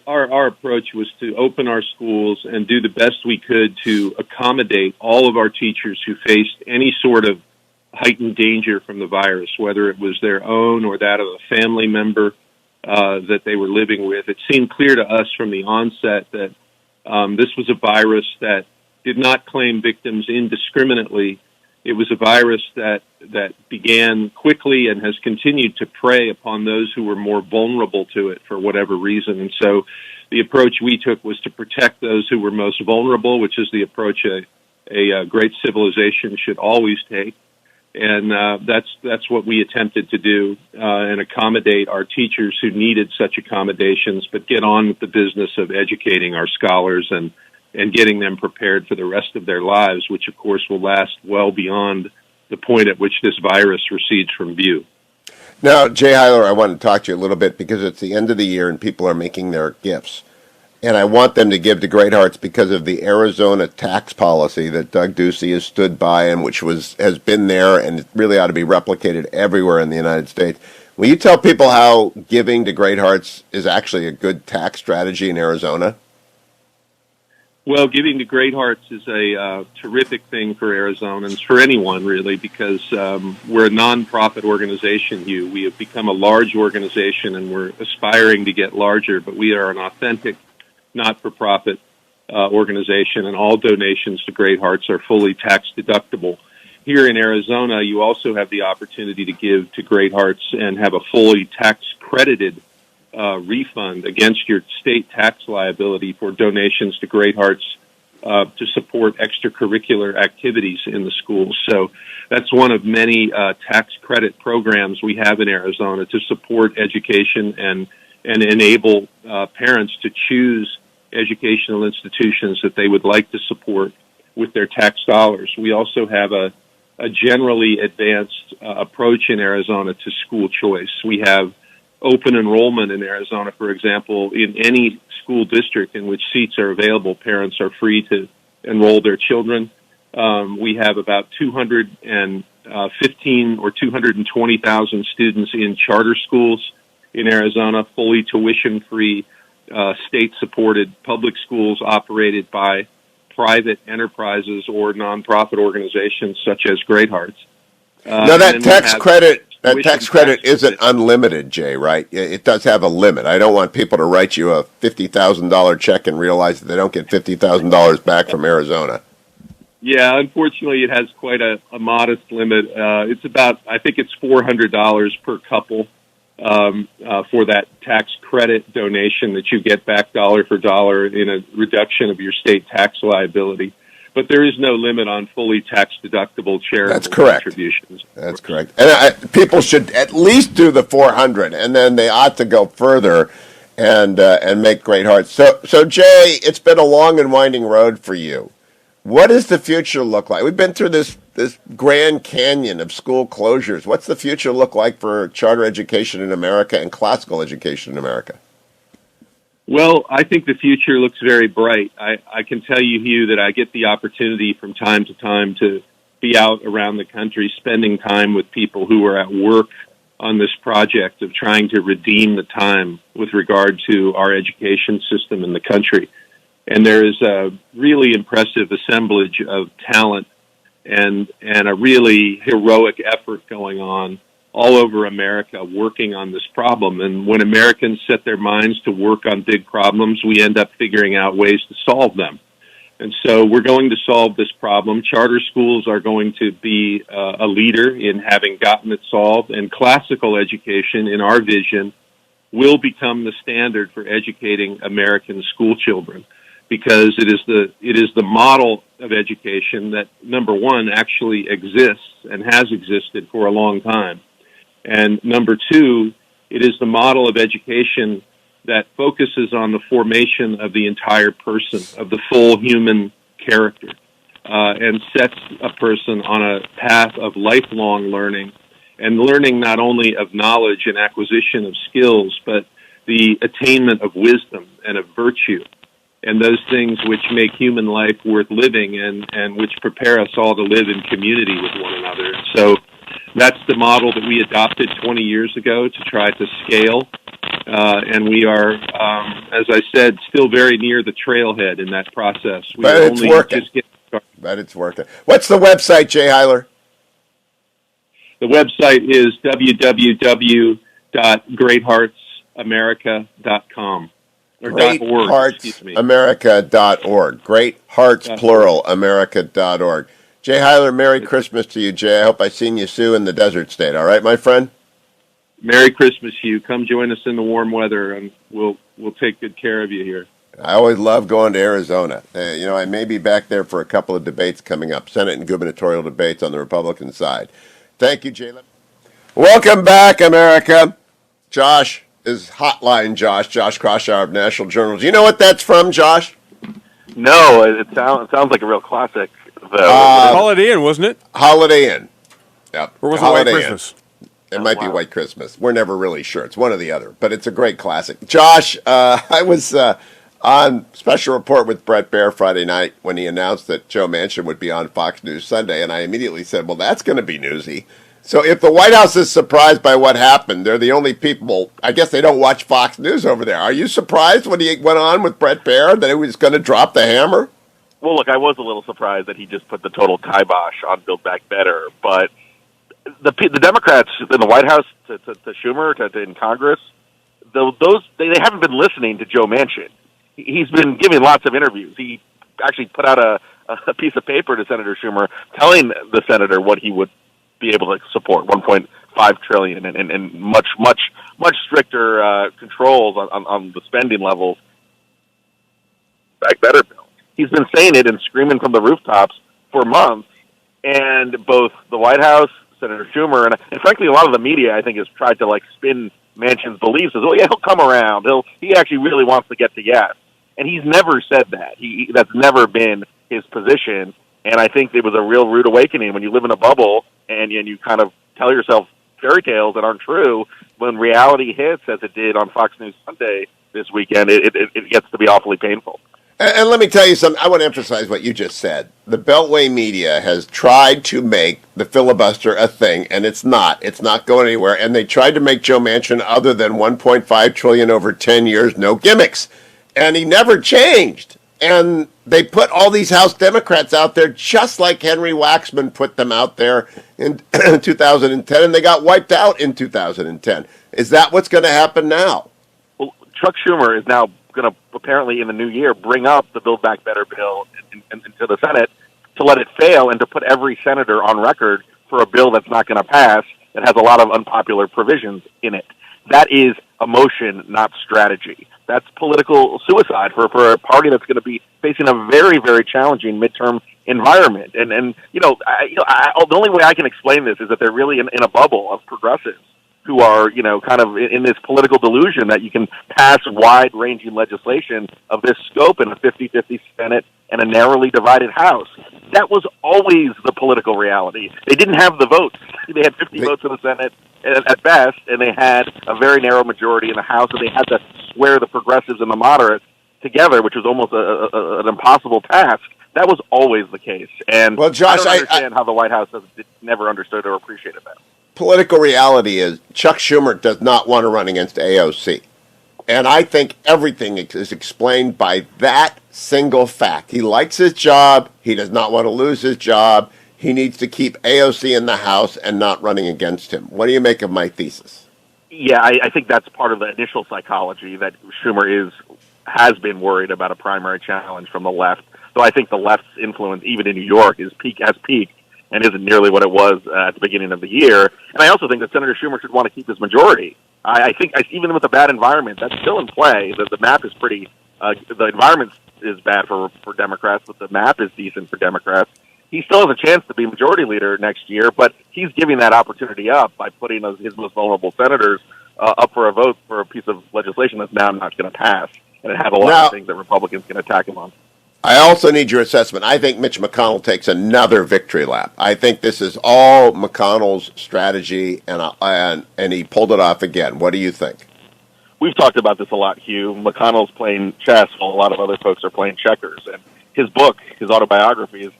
our approach was to open our schools and do the best we could to accommodate all of our teachers who faced any sort of heightened danger from the virus, whether it was their own or that of a family member that they were living with. It seemed clear to us from the onset that this was a virus that did not claim victims indiscriminately. It was a virus that began quickly and has continued to prey upon those who were more vulnerable to it for whatever reason. And so the approach we took was to protect those who were most vulnerable, which is the approach a great civilization should always take. And that's what we attempted to do and accommodate our teachers who needed such accommodations, but get on with the business of educating our scholars and getting them prepared for the rest of their lives, which, of course, will last well beyond the point at which this virus recedes from view. Now, Jay Heiler, I want to talk to you a little bit because it's the end of the year and people are making their gifts. And I want them to give to Great Hearts because of the Arizona tax policy that Doug Ducey has stood by and which has been there and it really ought to be replicated everywhere in the United States. Will you tell people how giving to Great Hearts is actually a good tax strategy in Arizona? Well, giving to Great Hearts is a terrific thing for Arizonans, for anyone really, because we're a nonprofit organization, Hugh. We have become a large organization and we're aspiring to get larger, but we are an authentic not-for-profit organization, and all donations to Great Hearts are fully tax-deductible. Here in Arizona, you also have the opportunity to give to Great Hearts and have a fully tax-credited refund against your state tax liability for donations to Great Hearts to support extracurricular activities in the schools. So that's one of many tax credit programs we have in Arizona to support education and enable parents to choose educational institutions that they would like to support with their tax dollars. We also have a generally advanced approach in Arizona to school choice. We have open enrollment in Arizona, for example. In any school district in which seats are available, parents are free to enroll their children. We have about 215 or 220,000 students in charter schools in Arizona, fully tuition-free, state-supported public schools operated by private enterprises or nonprofit organizations such as Great Hearts. Now, that tax credit That tax credit isn't unlimited, Jay, right? It does have a limit. I don't want people to write you a $50,000 check and realize that they don't get $50,000 back from Arizona. Yeah, unfortunately, it has quite a modest limit. It's about, I think it's $400 per couple for that tax credit donation that you get back dollar for dollar in a reduction of your state tax liability. But there is no limit on fully tax-deductible charitable contributions. That's correct. And people should at least do the 400, and then they ought to go further and make great hearts. So Jay, it's been a long and winding road for you. What does the future look like? We've been through this Grand Canyon of school closures. What's the future look like for charter education in America and classical education in America? Well, I think the future looks very bright. I can tell you, Hugh, that I get the opportunity from time to time to be out around the country spending time with people who are at work on this project of trying to redeem the time with regard to our education system in the country. And there is a really impressive assemblage of talent and a really heroic effort going on all over America working on this problem. And when Americans set their minds to work on big problems, we end up figuring out ways to solve them. And so we're going to solve this problem. Charter schools are going to be a leader in having gotten it solved, and classical education, in our vision, will become the standard for educating American school children, because it is the model of education that, number one, actually exists and has existed for a long time. And number two, it is the model of education that focuses on the formation of the entire person, of the full human character, and sets a person on a path of lifelong learning, and learning not only of knowledge and acquisition of skills, but the attainment of wisdom and of virtue, and those things which make human life worth living and which prepare us all to live in community with one another. So that's the model that we adopted 20 years ago to try to scale. And we are, as I said, still very near the trailhead in that process. But it's working. But it's working. What's the website, Jay Heiler? The website is www.greatheartsamerica.com. GreatHeartsAmerica.org. Great Hearts, plural, America.org. Jay Heiler, Merry Christmas to you, Jay. I hope I seen you soon in the desert state. All right, my friend? Merry Christmas, Hugh. Come join us in the warm weather, and we'll take good care of you here. I always love going to Arizona. I may be back there for a couple of debates coming up, Senate and gubernatorial debates on the Republican side. Thank you, Jay. Welcome back, America. Josh is Hotline Josh Kraushaar of National Journal. Do you know what that's from, Josh? No, it sounds like a real classic, though. Holiday Inn, wasn't it? Holiday Inn. Yep. Or was it White Christmas? It might be White Christmas. We're never really sure. It's one or the other, but it's a great classic. Josh, I was on Special Report with Bret Baier Friday night when he announced that Joe Manchin would be on Fox News Sunday, and I immediately said, well, that's going to be newsy. So if the White House is surprised by what happened, they're the only people, I guess they don't watch Fox News over there. Are you surprised when he went on with Bret Baier that he was going to drop the hammer? Well, look, I was a little surprised that he just put the total kibosh on Build Back Better, but the Democrats in the White House, to Schumer, in Congress, they haven't been listening to Joe Manchin. He's been giving lots of interviews. He actually put out a piece of paper to Senator Schumer telling the senator what he would be able to support, $1.5 trillion, and much stricter controls on the spending levels. Back Better bill. He's been saying it and screaming from the rooftops for months, and both the White House, Senator Schumer, and frankly, a lot of the media, I think, has tried to spin Manchin's beliefs as, oh yeah, he'll come around. He actually really wants to get to yes, and he's never said that. That's never been his position, and I think it was a real rude awakening when you live in a bubble and you kind of tell yourself fairy tales that aren't true. When reality hits, as it did on Fox News Sunday this weekend, it gets to be awfully painful. And let me tell you something. I want to emphasize what you just said. The Beltway media has tried to make the filibuster a thing, and it's not. It's not going anywhere. And they tried to make Joe Manchin other than $1.5 trillion over 10 years, no gimmicks. And he never changed. And they put all these House Democrats out there just like Henry Waxman put them out there in 2010, and they got wiped out in 2010. Is that what's going to happen now? Well, Chuck Schumer is now going to, apparently in the new year, bring up the Build Back Better bill into the Senate to let it fail and to put every senator on record for a bill that's not going to pass that has a lot of unpopular provisions in it. That is emotion, not strategy. That's political suicide for a party that's going to be facing a very, very challenging midterm environment. And the only way I can explain this is that they're really in a bubble of progressives who are, kind of in this political delusion that you can pass wide-ranging legislation of this scope in a 50-50 Senate and a narrowly divided House. That was always the political reality. They didn't have the votes. They had 50 votes in the Senate at best, and they had a very narrow majority in the House, and they had to swear the progressives and the moderates together, which was almost an impossible task. That was always the case. And well, Josh, I don't understand how the White House never understood or appreciated that. Political reality is Chuck Schumer does not want to run against AOC. And I think everything is explained by that single fact. He likes his job. He does not want to lose his job. He needs to keep AOC in the House and not running against him. What do you make of my thesis? Yeah, I think that's part of the initial psychology that Schumer has been worried about a primary challenge from the left. So I think the left's influence, even in New York, has peaked and isn't nearly what it was at the beginning of the year. And I also think that Senator Schumer should want to keep his majority. I think even with a bad environment, that's still in play. The map is pretty. The environment is bad for Democrats, but the map is decent for Democrats. He still has a chance to be majority leader next year, but he's giving that opportunity up by putting his most vulnerable senators up for a vote for a piece of legislation that's now not going to pass, and it has a lot of things that Republicans can attack him on. I also need your assessment. I think Mitch McConnell takes another victory lap. I think this is all McConnell's strategy, and he pulled it off again. What do you think? We've talked about this a lot, Hugh. McConnell's playing chess while a lot of other folks are playing checkers. And his book, his autobiography, is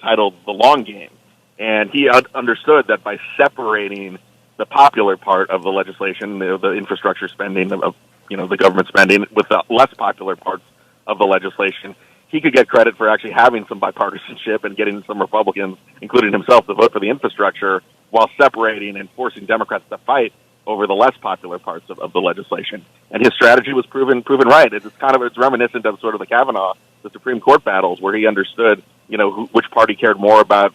titled The Long Game. And he understood that by separating the popular part of the legislation, the infrastructure spending, of the government spending, with the less popular parts of the legislation, he could get credit for actually having some bipartisanship and getting some Republicans, including himself, to vote for the infrastructure while separating and forcing Democrats to fight over the less popular parts of the legislation. And his strategy was proven right. It's reminiscent of sort of the Kavanaugh, the Supreme Court battles, where he understood, which party cared more about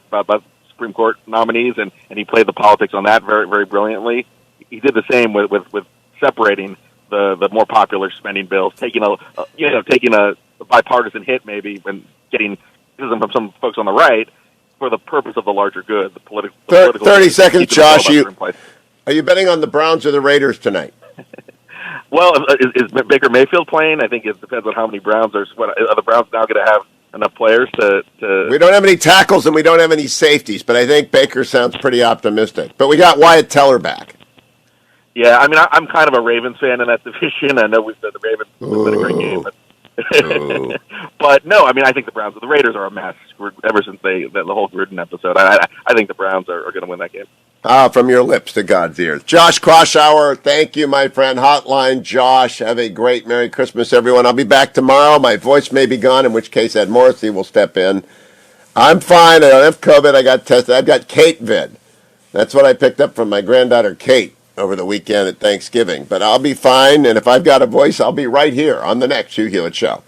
Supreme Court nominees, and he played the politics on that very, very brilliantly. He did the same with separating the more popular spending bills, taking a bipartisan hit maybe, and getting criticism from some folks on the right for the purpose of the larger good, the political. 30 seconds, Josh. Are you betting on the Browns or the Raiders tonight? Well, is Baker Mayfield playing? I think it depends on how many Browns are the Browns now going to have enough players to. We don't have any tackles and we don't have any safeties, but I think Baker sounds pretty optimistic. But we got Wyatt Teller back. Yeah, I mean, I'm kind of a Ravens fan in that division. I know we've said the Ravens have been a great game, but no, I mean, I think the Raiders are a mess ever since the whole Gruden episode. I think the Browns are going to win that game. From your lips to God's ears. Josh Kraushaar, thank you, my friend. Hotline Josh. Have a great Merry Christmas, everyone. I'll be back tomorrow. My voice may be gone, in which case Ed Morrissey will step in. I'm fine. I don't have COVID. I got tested. I've got Kate vid. That's what I picked up from my granddaughter, Kate, over the weekend at Thanksgiving. But I'll be fine, and if I've got a voice, I'll be right here on the next Hugh Hewitt Show.